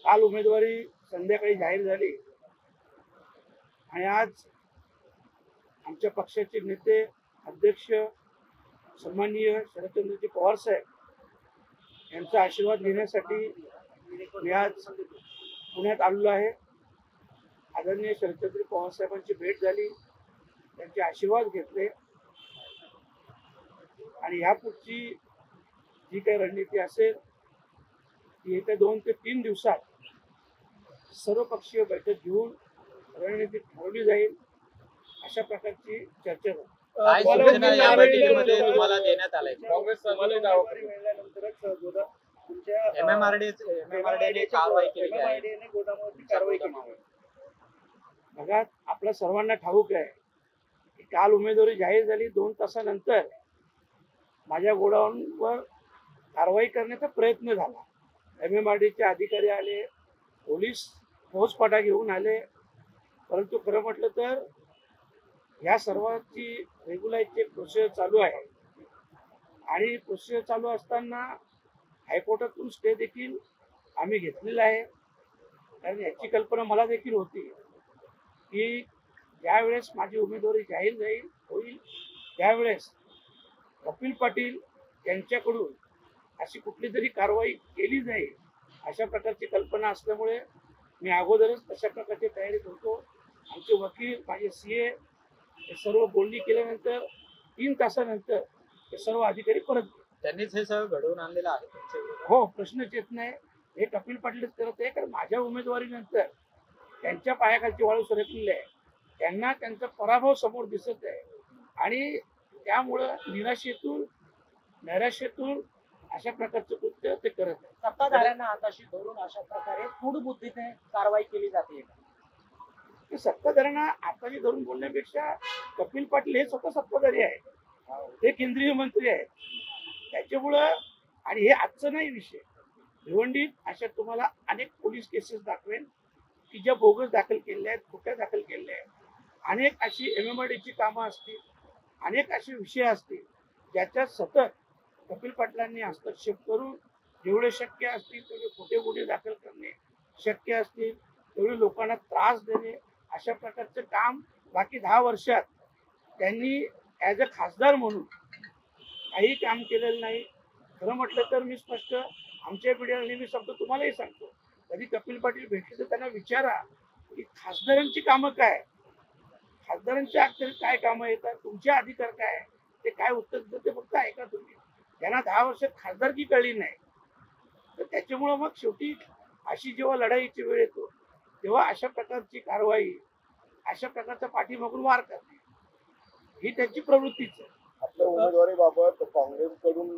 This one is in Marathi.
काल उमेदवारी संध्याकाळी जाहीर झाली आणि आज आमच्या पक्षाचे नेते अध्यक्ष सन्माननीय शरदचंद्रजी पवार साहेब यांचा आशीर्वाद घेण्यासाठी मी आज पुण्यात आलेलो आहे। आदरणीय शरदचंद्र पवार साहेबांची भेट झाली, त्यांचे आशीर्वाद घेतले आणि यापुढची जी काही रणनीती असेल ती येत्या 2 ते 3 दिवसात सर्वपक्षीय बैठक घेऊन रणनीती ठरवली जाईल, अशा प्रकारची चर्चा झाली। बघा, आपल्या सर्वांना ठाऊक आहे की काल उमेदवारी जाहीर झाली, 2 तासानंतर माझ्या गोडाऊनवर कारवाई करण्याचा प्रयत्न झाला। MMRDचे अधिकारी आले, पोलीस फौजफाटा घेऊन आले, परंतु खरं म्हटलं तर या सर्वांची रेग्युलाइजची प्रोसेस चालू आहे आणि प्रोसेस चालू असताना हायकोर्टातून स्टे देखील आम्ही घेतलेला आहे। कारण याची कल्पना मला देखील होती की ज्यावेळेस माझी उमेदवारी जाहीर होईल त्यावेळेस कपिल पाटील यांच्याकडून अशी कुठली तरी कारवाई केली जाईल, अशा प्रकारची कल्पना असल्यामुळे मी अगोदरच अशा प्रकारची तयारी करतो। आमचे वकील, माझे CA हे सर्व बोलणी केल्यानंतर 3 तासानंतर हे सर्व अधिकारी परत त्यांनीच हे सगळं घडवून आणलेलं आहे। हो, प्रश्नच येत नाही, हे कपिल पाटीलच करत आहे। कारण माझ्या उमेदवारीनंतर त्यांच्या पायाखालची वाळू सरकलेली आहे, त्यांना त्यांचा पराभव समोर दिसत आहे आणि त्यामुळं नैराश्यातून अशा प्रकारचं कृत्य ते करत आहे। सत्ताधाऱ्यांना हाताशी धरून अशा प्रकारे सूडबुद्धीने कारवाई केली जाते। सत्ताधाऱ्यांना हाताशी धरून बोलण्यापेक्षा कपिल पाटील हे स्वतः सत्ताधारी आहे, ते केंद्रीय मंत्री आहेत, त्याच्यामुळं आणि हे आजचं नाही विषय, भिवंडीत अशा तुम्हाला अनेक पोलीस केसेस दाखवेन की ज्या बोगस दाखल केलेल्या आहेत, खोट्या दाखल केलेल्या आहेत। अनेक अशी MMRDची कामं असतील, अनेक असे विषय असतील ज्याच्यात सतत कपिल पाटलांनी हस्तक्षेप करून जेवढे शक्य असतील तेवढे खोटे गुन्हे दाखल करणे, शक्य असतील तेवढे लोकांना त्रास देणे, अशा प्रकारचं काम बाकी 10 वर्षात त्यांनी ॲज अ खासदार म्हणून काही काम केलेलं नाही। खरं म्हटलं तर मी स्पष्ट आमच्या पिढीला नेहमी सांगतो, तुम्हालाही सांगतो, कधी कपिल पाटील भेटले तर त्यांना विचारा की खासदारांची कामं काय, खासदारांच्या अखेर काय कामं येतात, तुमचे अधिकार काय, ते काय उत्तर देतात ते फक्त ऐका तुम्ही। त्यांना 10 वर्षात खासदारकी कळली नाही, तर त्याच्यामुळं मग शेवटी अशी जेव्हा लढाईची वेळ येतो तेव्हा अशा प्रकारची कारवाई, अशा प्रकारचा पाठीमागून वार करणे ही त्याची प्रवृत्तीच आहे। आपल्या उमेदवारीबाबत काँग्रेसकडून